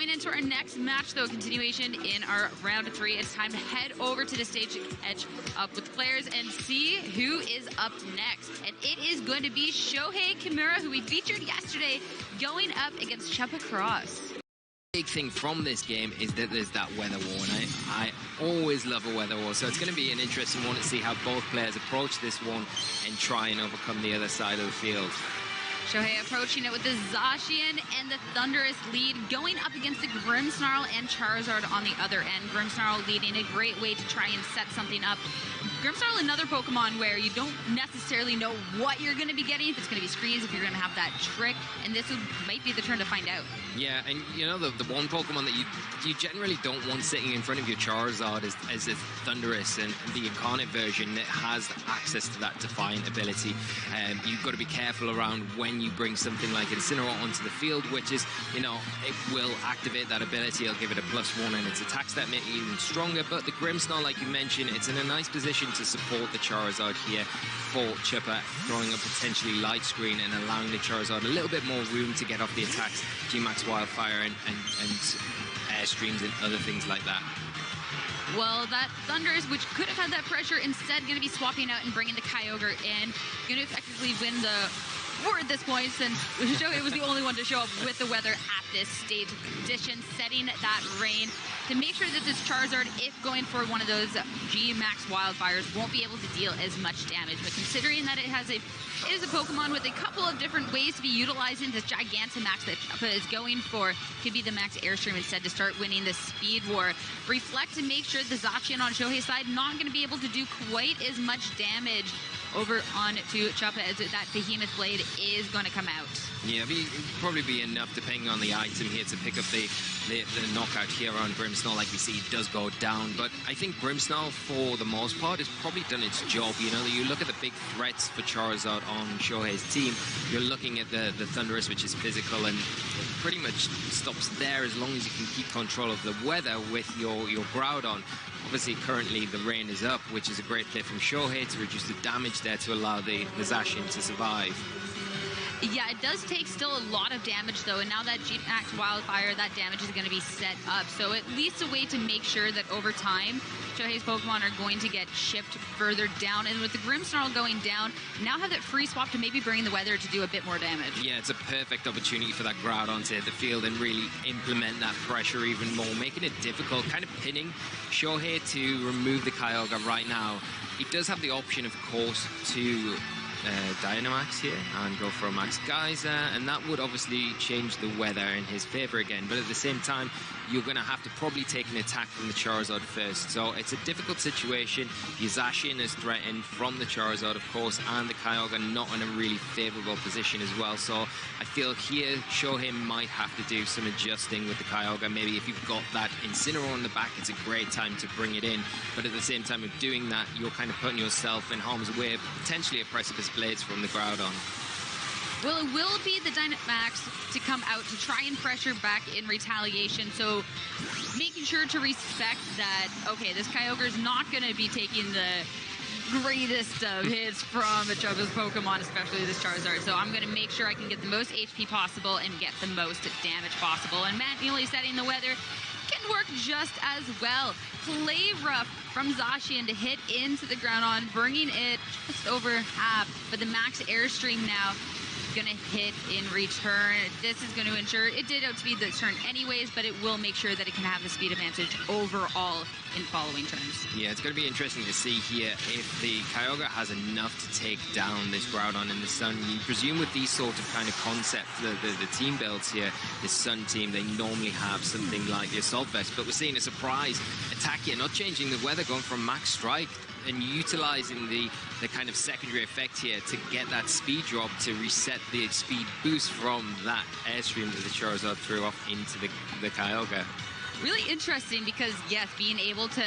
Going into our next match, though, continuation in our round 3, it's time to head over to the stage to catch up with the players and see who is up next. And it is going to be Shohei Kimura, who we featured yesterday, going up against Chuppa Cross. Big thing from this game is that there's that weather war, and I always love a weather war, so it's going to be an interesting one to see how both players approach this one and try and overcome the other side of the field. Shohei approaching it with the Zacian and the Thunderous lead, going up against the Grimmsnarl and Charizard on the other end. Grimmsnarl leading, a great way to try and set something up. Grimmsnarl, another Pokemon where you don't necessarily know what you're going to be getting, if it's going to be screens, if you're going to have that trick, and this might be the turn to find out. Yeah, and you know, the one Pokemon that you generally don't want sitting in front of your Charizard is a Thunderous, and the Incarnate version that has access to that Defiant ability. You've got to be careful around when you bring something like Incineroar onto the field, which is, you know, it will activate that ability. It'll give it a +1 and its attack stat make it even stronger. But the Grimmsnarl, like you mentioned, it's in a nice position to support the Charizard here for Chuppa, throwing a potentially light screen and allowing the Charizard a little bit more room to get off the attacks, G-Max Wildfire and Airstreams and other things like that. Well, that Thunderous, which could have had that pressure, instead going to be swapping out and bringing the Kyogre in, going to effectively win the war at this point, since Shohei was the only one to show up with the weather at this stage of condition, setting that rain to make sure that this Charizard, if going for one of those G-Max Wildfires, won't be able to deal as much damage. But considering that it is a Pokemon with a couple of different ways to be utilizing this Gigantamax that Chuppa is going for, could be the Max Airstream instead to start winning the Speed War. Reflect to make sure the Zacian on Shohei's side not going to be able to do quite as much damage over on to Chuppa as that Behemoth Blade is going to come out. Yeah, it'll probably be enough, depending on the item here, to pick up the knockout here on Grimmsnarl. Like you see, it does go down, but I think Grimmsnarl, for the most part, has probably done its job. You know, you look at the big threats for Charizard on Shohei's team, you're looking at the Thunderous, which is physical, and it pretty much stops there as long as you can keep control of the weather with your Groudon. Obviously, currently the rain is up, which is a great play from Shohei to reduce the damage there to allow the Zacian to survive. Yeah, it does take still a lot of damage, though, and now that G-Max Wildfire, that damage is going to be set up. So at least a way to make sure that over time, Shohei's Pokemon are going to get shipped further down. And with the Grimmsnarl going down, now have that free swap to maybe bring the weather to do a bit more damage. Yeah, it's a perfect opportunity for that Groudon to hit the field and really implement that pressure even more, making it difficult, kind of pinning Shohei to remove the Kyogre right now. He does have the option, of course, to Dynamax here and go for a Max Geyser, and that would obviously change the weather in his favor again, but at the same time you're going to have to probably take an attack from the Charizard first, so it's a difficult situation. Your Zacian is threatened from the Charizard, of course, and the Kyogre not in a really favorable position as well, so I feel here Shohei might have to do some adjusting with the Kyogre. Maybe if you've got that Incineroar on the back, it's a great time to bring it in, but at the same time of doing that, you're kind of putting yourself in harm's way, potentially a precipice Blades from the Groudon. Well, it will be the Dynamax to come out to try and pressure back in retaliation. So making sure to respect that, okay, this Kyogre is not going to be taking the greatest of hits from a Chuppa's Pokemon, especially this Charizard. So I'm going to make sure I can get the most HP possible and get the most damage possible. And manually setting the weather can work just as well. Play rough from Zacian to hit into the Groudon, bringing it just over half. But the Max Airstream now going to hit in return. This is going to ensure it did outspeed the turn anyways, but it will make sure that it can have the speed advantage overall in following turns. Yeah, it's going to be interesting to see here if the Kyogre has enough to take down this Groudon in the Sun. You presume with these sort of kind of concepts, the team builds here, the Sun team, they normally have something like the Assault Vest, but we're seeing a surprise attack here, not changing the weather, going from Max Strike and utilizing the kind of secondary effect here to get that speed drop to reset the speed boost from that Airstream that the Charizard threw off into the Kyogre. Really interesting because, yes, being able to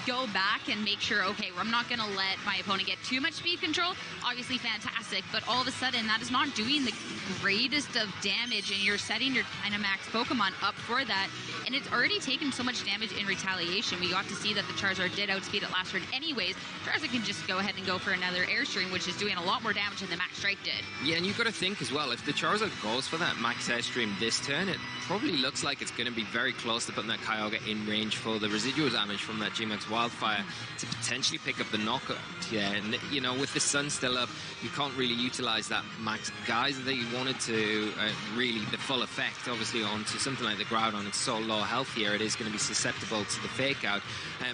go back and make sure, okay, I'm not going to let my opponent get too much speed control, obviously fantastic, but all of a sudden that is not doing the greatest of damage, and you're setting your Dynamax Pokemon up for that. and it's already taken so much damage in retaliation. We got to see that the Charizard did outspeed it last turn anyways. Charizard can just go ahead and go for another Airstream, which is doing a lot more damage than the Max Strike did. Yeah, and you've got to think as well, if the Charizard goes for that Max Airstream this turn, it probably looks like it's going to be very close to putting that Kyogre in range for the residual damage from that G-Max Wildfire to potentially pick up the knockout. Yeah, and you know, with the sun still up, you can't really utilize that Max Geyser that you wanted to really the full effect, obviously, onto something like the Groudon. It's so low health here, it is going to be susceptible to the fake out.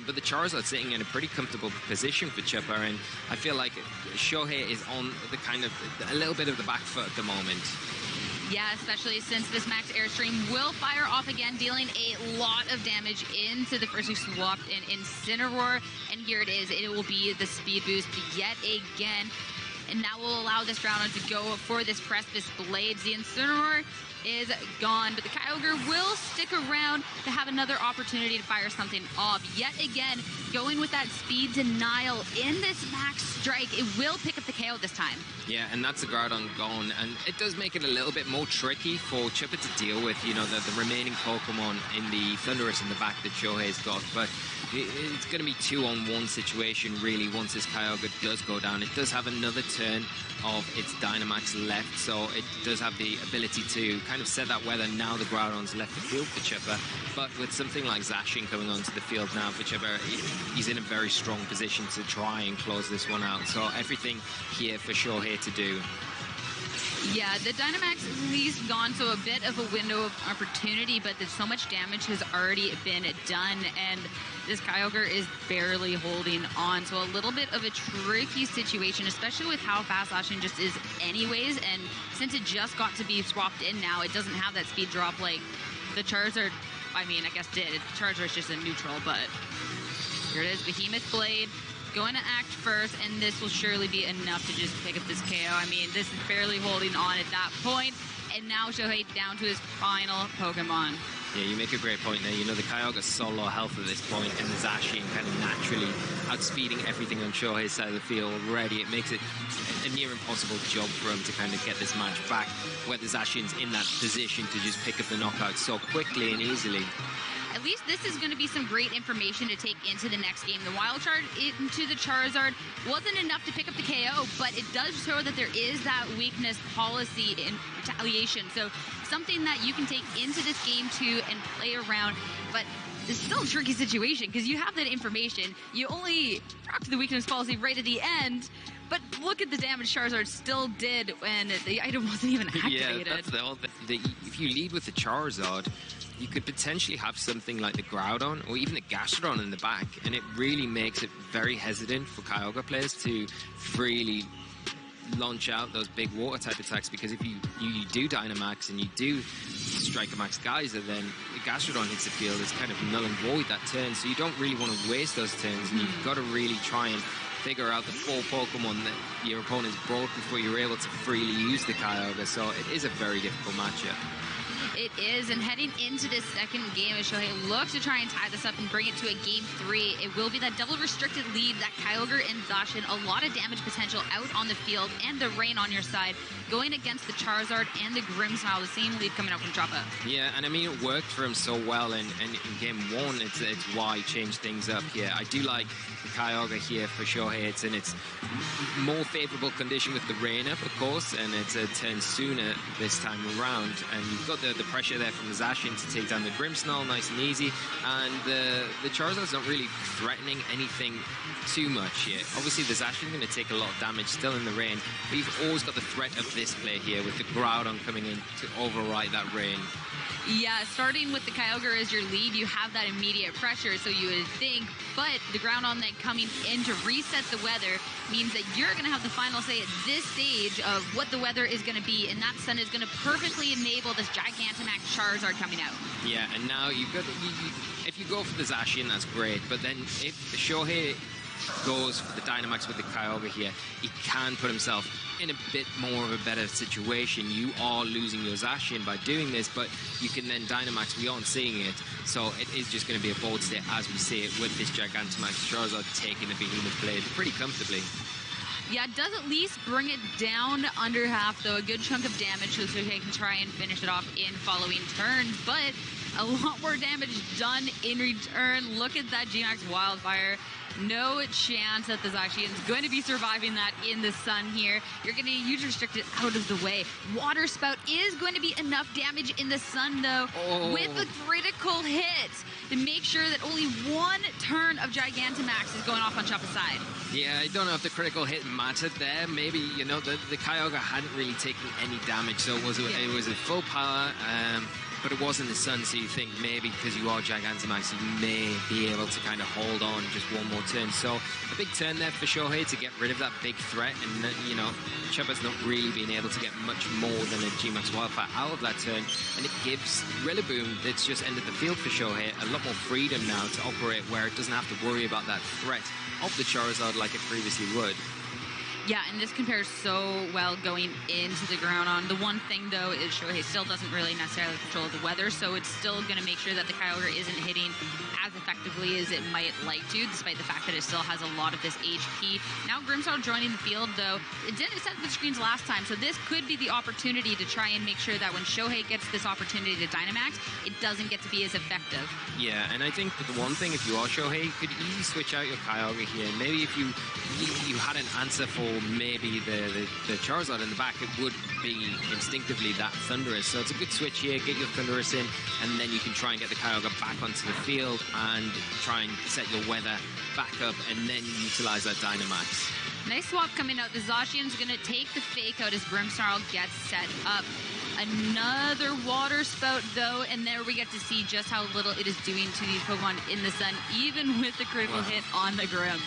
But the Charizard sitting in a pretty comfortable position for Chuppa, and I feel like Shohei is on the kind of a little bit of the back foot at the moment. Yeah, especially since this Max Airstream will fire off again, dealing a lot of damage into the first who swapped in Incineroar. And here it is. It will be the speed boost yet again. And that will allow this Groudon to go for this Precipice Blades. The Incineroar is gone, but the Kyogre will stick around to have another opportunity to fire something off. Yet again, going with that speed denial in this Max Strike, it will pick up the KO this time. Yeah, and that's the Groudon gone, and it does make it a little bit more tricky for Chuppa to deal with, you know, the remaining Pokemon in the Thundurus in the back that Shohei's got, but it's going to be 2-on-1 situation, really, once this Kyogre does go down. It does have another turn of its Dynamax left, so it does have the ability to kind of set that weather now the Groudon's left the field for Chuppa. But with something like Zacian coming onto the field now for Chuppa, he's in a very strong position to try and close this one out. So everything here for Shohei to do. Yeah, the Dynamax has at least gone to a bit of a window of opportunity, but so much damage has already been done, and this Kyogre is barely holding on. So a little bit of a tricky situation, especially with how fast Zacian just is anyways, and since it just got to be swapped in now, it doesn't have that speed drop like the Charizard, I mean, I guess did. Charizard is just a neutral, but here it is, Behemoth Blade. Going to act first, and this will surely be enough to just pick up this KO. I mean, this is barely holding on at that point, and now Shohei down to his final Pokemon. Yeah, you make a great point there. You know, the Kyogre's so low health at this point, and the Zacian kind of naturally outspeeding everything on Shohei's side of the field already. It makes it a near impossible job for him to kind of get this match back, where the Zacian's in that position to just pick up the knockout so quickly and easily. At least this is going to be some great information to take into the next game. The Wild Charge into the Charizard wasn't enough to pick up the KO, but it does show that there is that weakness policy in retaliation. So something that you can take into this game too and play around. But it's still a tricky situation because you have that information. You only rocked the weakness policy right at the end. But look at the damage Charizard still did when the item wasn't even activated. Yeah, that's the whole thing. If you lead with the Charizard, you could potentially have something like the Groudon or even the Gastrodon in the back, and it really makes it very hesitant for Kyogre players to really launch out those big water type attacks, because if you do Dynamax and you do strike a Max Geyser, then the Gastrodon hits the field. It's kind of null and void that turn, so you don't really want to waste those turns, and you've got to really try and figure out the 4 Pokemon that your opponent's brought before you're able to freely use the Kyogre, so it is a very difficult matchup. It is, and heading into this second game, as Shohei looks to try and tie this up and bring it to a Game 3, it will be that double restricted lead, that Kyogre and Zacian, a lot of damage potential out on the field, and the rain on your side, going against the Charizard and the Grimmsnarl, the same lead coming out from Chuppa. Yeah, and I mean, it worked for him so well in Game 1, it's why he changed things up here. I do like the Kyogre here for Shohei. It's in its more favorable condition with the rain up, of course, and it's a turn sooner this time around, and you've got the pressure there from the Zacian to take down the Grimmsnarl nice and easy, and the Charizard's not really threatening anything too much here. Obviously the Zacian's going to take a lot of damage still in the rain, but you've always got the threat of this play here with the Groudon coming in to override that rain. Yeah, starting with the Kyogre as your lead, you have that immediate pressure, so you would think, but the Groudon then coming in to reset the weather means that you're going to have the final say at this stage of what the weather is going to be, and that sun is going to perfectly enable this Gigantamax Charizard coming out. Yeah, and now you've got, if you go for the Zacian, that's great, but then if Shohei goes for the Dynamax with the Kyogre here, he can put himself in a bit more of a better situation. You are losing your Zacian by doing this, but you can then Dynamax beyond seeing it. So it is just going to be a bold state as we see it with this Gigantamax Charizard taking the Behemoth Blade pretty comfortably. Yeah, it does at least bring it down under half, though. A good chunk of damage so Shohei can try and finish it off in following turns. But a lot more damage done in return. Look at that G-Max Wildfire. No chance that the Zacian's going to be surviving that in the sun here. You're going to use restricted out of the way. Water Spout is going to be enough damage in the sun, though, with a critical hit to make sure that only one turn of Gigantamax is going off on Chuppa's side. Yeah, I don't know if the critical hit mattered there. Maybe, you know, the Kyogre hadn't really taken any damage, so it was a full power. But it was in the sun, so you think maybe because you are Gigantamax, you may be able to kind of hold on just one more turn. So a big turn there for Shohei to get rid of that big threat. And, you know, Chuppa's not really been able to get much more than a G-Max Wildfire out of that turn. And it gives Rillaboom, that's just ended the field for Shohei, a lot more freedom now to operate where it doesn't have to worry about that threat of the Charizard like it previously would. Yeah, and this compares so well going into the Groudon. The one thing, though, is Shohei still doesn't really necessarily control the weather, so it's still going to make sure that the Kyogre isn't hitting as effectively as it might like to, despite the fact that it still has a lot of this HP. Now Grimmsnarl joining the field, though. It didn't set the screens last time, so this could be the opportunity to try and make sure that when Shohei gets this opportunity to Dynamax, it doesn't get to be as effective. Yeah, and I think that the one thing, if you are Shohei, you could easily switch out your Kyogre here. Maybe if you had an answer for maybe the Charizard in the back, it would be instinctively that Thundurus. So it's a good switch here, get your Thundurus in, and then you can try and get the Kyogre back onto the field and try and set your weather back up and then utilize that Dynamax. Nice swap coming out. The Zacian's going to take the fake out as Grimmsnarl gets set up. Another Water Spout, though, and there we get to see just how little it is doing to these Pokemon in the sun, even with the critical hit on the Grimm.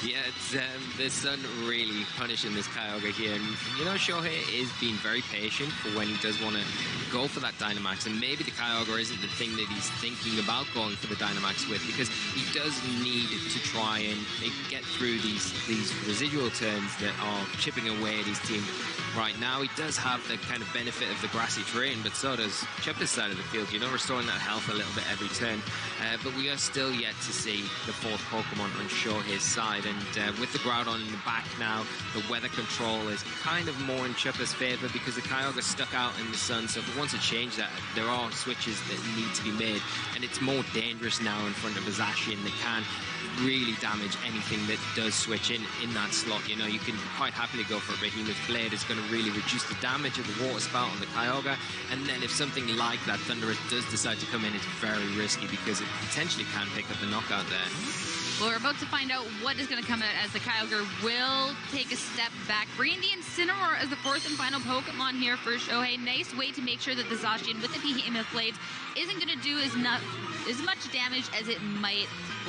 Yeah, it's the sun really punishing this Kyogre here. And, you know, Shohei is being very patient for when he does want to go for that Dynamax. And maybe the Kyogre isn't the thing that he's thinking about going for the Dynamax with, because he does need to try and get through these residual turns that are chipping away at his team. Right now, he does have the kind of benefit of the grassy terrain, but so does Chuppa's side of the field, you know, restoring that health a little bit every turn. But we are still yet to see the fourth Pokemon on Shohei's side. And with the Groudon in the back now, the weather control is kind of more in Chuppa's favor because the Kyogre's stuck out in the sun. So if we want to change that, there are switches that need to be made. And it's more dangerous now in front of a Zacian that can really damage anything that does switch in that slot. You know, you can quite happily go for a Behemoth Blade. It's going to really reduce the damage of the Water Spout on the Kyogre. And then if something like that Thundurus does decide to come in, it's very risky because it potentially can pick up the knockout there. Well, we're about to find out what is going to come out as the Kyogre will take a step back, bringing the Incineroar as the fourth and final Pokemon here for Shohei. Nice way to make sure that the Zacian with the Behemoth Blades isn't going to do as much damage as it might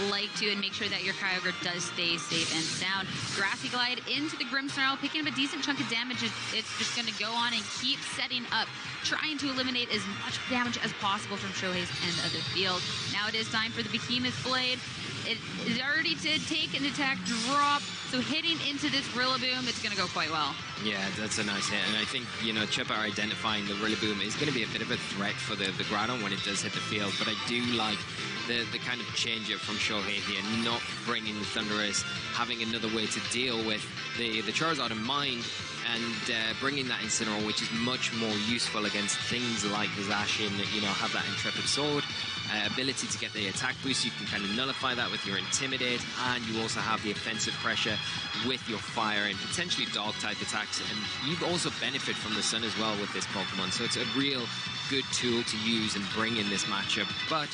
like to, and make sure that your Kyogre does stay safe and sound. Grassy Glide into the Grimmsnarl, picking up a decent chunk of damage. It's just going to go on and keep setting up, trying to eliminate as much damage as possible from Shohei's end of the field. Now it is time for the Behemoth Blade. It already did take an attack drop, so hitting into this Rillaboom, it's going to go quite well. Yeah, that's a nice hit. And I think, you know, Chuppa identifying the Rillaboom is going to be a bit of a threat for the Groudon when it does hit the field. But I do like the kind of change up from Shohei here, not bringing the Thundurus, having another way to deal with the Charizard in mind, and bringing that Incineroar, which is much more useful against things like the Zacian that, you know, have that Intrepid Sword. Ability to get the attack boost, you can kind of nullify that with your Intimidate, and you also have the offensive pressure with your Fire and potentially Dog type attacks, and you also benefit from the Sun as well with this Pokemon, so it's a real good tool to use and bring in this matchup. But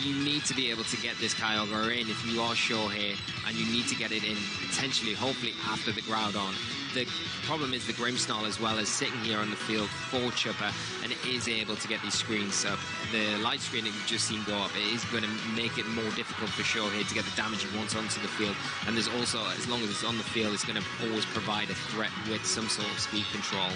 you need to be able to get this Kyogre in if you are Shohei, and you need to get it in potentially, hopefully, after the Groudon. The problem is the Grimmsnarl as well is sitting here on the field for Chuppa, and it is able to get these screens up. The light screen that you've just seen go up, it is going to make it more difficult for Shohei to get the damage he wants onto the field. And there's also, as long as it's on the field, it's going to always provide a threat with some sort of speed control.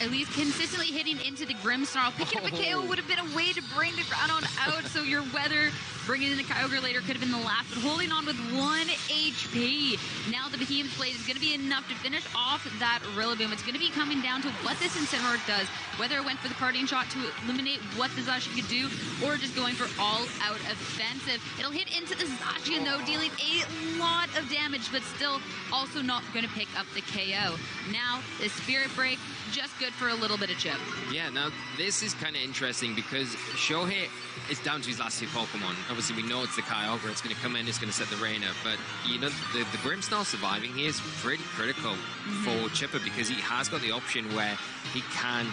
At least consistently hitting into the Grimmsnarl. Picking up a KO would have been a way to bring the Groudon out, so your weather Bringing in the Kyogre later could have been the last, but holding on with 1 HP. Now the Behemoth Blade is going to be enough to finish off that Rillaboom. It's going to be coming down to what this Incineroar does, whether it went for the parting shot to eliminate what the Zacian could do, or just going for all-out offensive. It'll hit into the Zacian, though, dealing a lot of damage, but still also not going to pick up the KO. Now, the Spirit Break, just good for a little bit of chip. Yeah, now this is kind of interesting because Shohei is down to his last 2 Pokemon. Obviously, we know it's the Kyogre. It's going to come in, it's going to set the rain up. But, you know, the Grimmsnarl surviving here is pretty critical for Chuppa because he has got the option where he can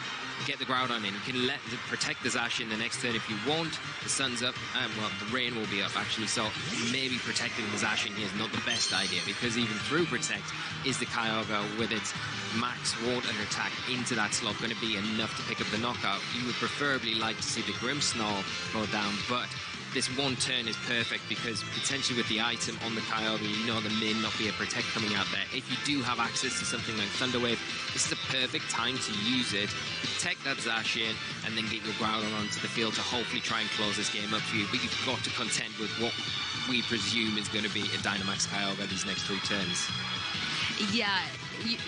get the Groudon in. You can protect the Zacian the next turn if you want. The sun's up, well, the rain will be up actually, so maybe protecting the Zacian here is not the best idea because even through Protect, is the Kyogre with its max water attack into that slot going to be enough to pick up the knockout? You would preferably like to see the Grimmsnarl go down, but this one turn is perfect because potentially with the item on the Kyogre, you know there may not be a Protect coming out there. If you do have access to something like Thunder Wave, this is a perfect time to use it, protect that Zacian, and then get your Groudon onto the field to hopefully try and close this game up for you. But you've got to contend with what we presume is going to be a Dynamax Kyogre these next 3 turns. Yeah,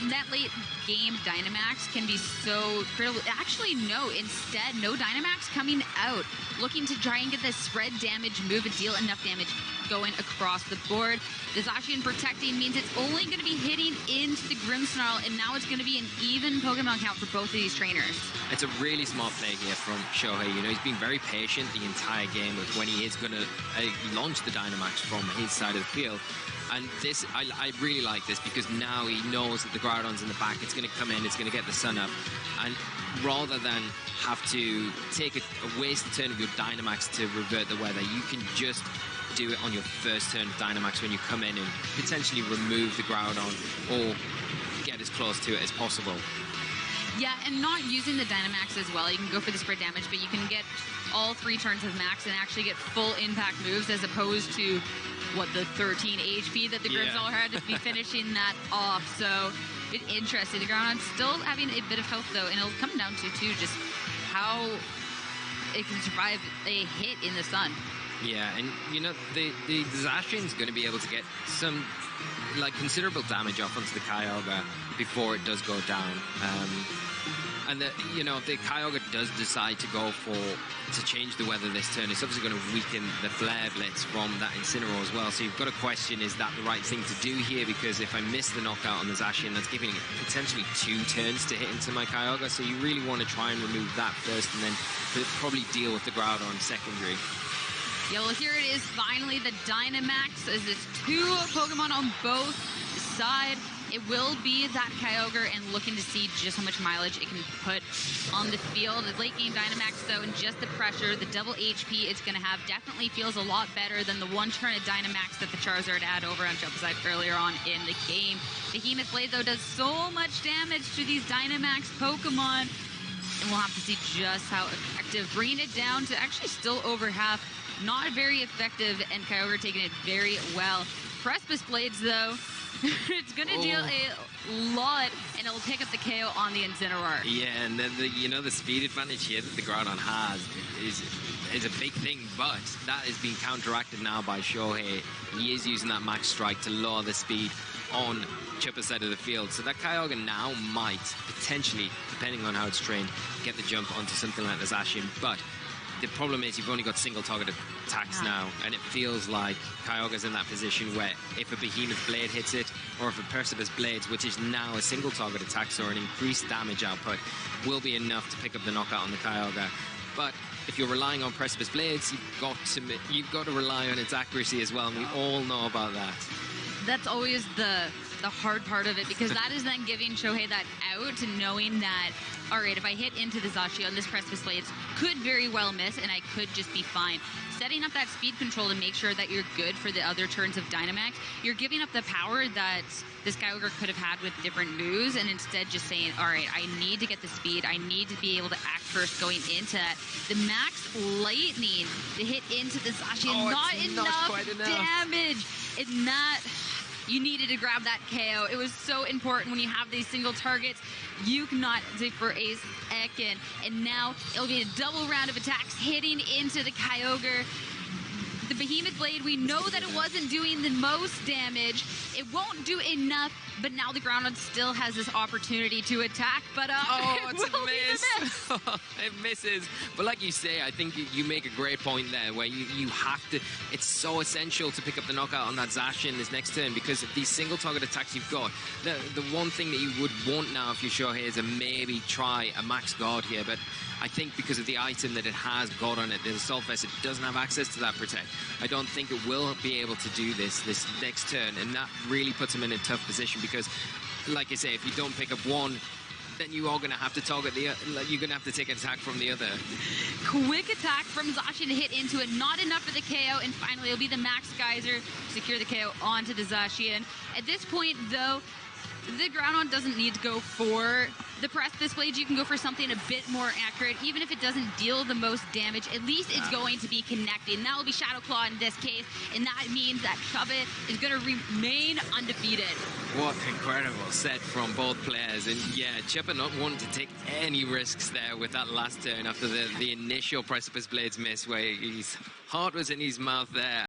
that late game Dynamax can be so critical. Actually, no. Instead, no Dynamax coming out. Looking to try and get this spread damage move and deal enough damage going across the board. The Zacian protecting means it's only going to be hitting into the Grimmsnarl, and now it's going to be an even Pokemon count for both of these trainers. It's a really smart play here from Shohei. You know, he's been very patient the entire game with when he is going to launch the Dynamax from his side of the field. And this, I really like this because now he knows that the Groudon's in the back. It's going to come in, it's going to get the sun up. And rather than have to take a wasted turn of your Dynamax to revert the weather, you can just do it on your first turn of Dynamax when you come in and potentially remove the Groudon or get as close to it as possible. Yeah, and not using the Dynamax as well. You can go for the spread damage, but you can get all 3 turns of max and actually get full impact moves as opposed to, what, the 13 HP that the Grimmsnarl had to be finishing that off. So, it's interesting. The Groudon still having a bit of health, though, and it'll come down to, too, just how it can survive a hit in the sun. Yeah, and, you know, the Zacian's going to be able to get some, like, considerable damage off onto the Kyogre before it does go down. And, you know, if the Kyogre does decide to change the weather this turn, it's obviously going to weaken the Flare Blitz from that Incineroar as well. So you've got to question, is that the right thing to do here? Because if I miss the knockout on the Zacian, that's giving it potentially 2 turns to hit into my Kyogre. So you really want to try and remove that first and then probably deal with the Groudon secondary. Yeah, well, here it is, finally, the Dynamax, as it's 2 Pokemon on both sides. It will be that Kyogre, and looking to see just how much mileage it can put on the field. The late game Dynamax, though, and just the pressure, the double HP it's going to have definitely feels a lot better than the 1 turn of Dynamax that the Charizard had over on Chuppa's side earlier on in the game. The Behemoth Blade, though, does so much damage to these Dynamax Pokemon, and we'll have to see just how effective. Bringing it down to actually still over half. Not very effective, and Kyogre taking it very well. Precipice Blades, though, it's going to deal a lot, and it'll pick up the KO on the Incineroar. Yeah, and you know, the speed advantage here that the Groudon has is a big thing, but that is being counteracted now by Shohei. He is using that Max Strike to lower the speed on Chuppa's side of the field. So that Kyogre now might, potentially, depending on how it's trained, get the jump onto something like the Zacian, but the problem is you've only got single target attacks now, and it feels like Kyogre's in that position where if a Behemoth Blade hits it, or if a Precipice Blades, which is now a single target attack, so an increased damage output, will be enough to pick up the knockout on the Kyogre. But if you're relying on Precipice Blades, you've got to rely on its accuracy as well, and we all know about that. That's always the hard part of it, because that is then giving Shohei that out, and knowing that, all right, if I hit into the Zacian, this Precipice Blades could very well miss, and I could just be fine. Setting up that speed control to make sure that you're good for the other turns of Dynamax, you're giving up the power that this Kyogre could have had with different moves, and instead just saying, all right, I need to get the speed, I need to be able to act first going into that. The Max Lightning to hit into the Zacian, not enough damage. It's not... You needed to grab that KO. It was so important when you have these single targets. You cannot do for a second. And now it'll be a double round of attacks hitting into the Kyogre. the Behemoth Blade, we know that it wasn't doing the most damage. It won't do enough, but now the Groundhog still has this opportunity to attack, but it's a miss. It misses. But like you say, I think you make a great point there where you have to, it's so essential to pick up the knockout on that Zacian this next turn, because of these single target attacks you've got. The one thing that you would want now if you're Shohei is to maybe try a max guard here, but I think because of the item that it has got on it, the Assault Vest, it doesn't have access to that Protect. I don't think it will be able to do this next turn, and that really puts him in a tough position because, like I say, if you don't pick up one, then you are going to have to target the you're going to have to take an attack from the other. Quick attack from Zacian to hit into it. Not enough for the KO, and finally it'll be the Max Geyser to secure the KO onto the Zacian. At this point, though, the Groundhog doesn't need to go for the Precipice Blades. You can go for something a bit more accurate. Even if it doesn't deal the most damage, at least it's going to be connecting. That will be Shadow Claw in this case, and that means that Chuppa is going to remain undefeated. What incredible set from both players. And yeah, Chuppa not wanting to take any risks there with that last turn after the initial Precipice Blades miss where his heart was in his mouth there.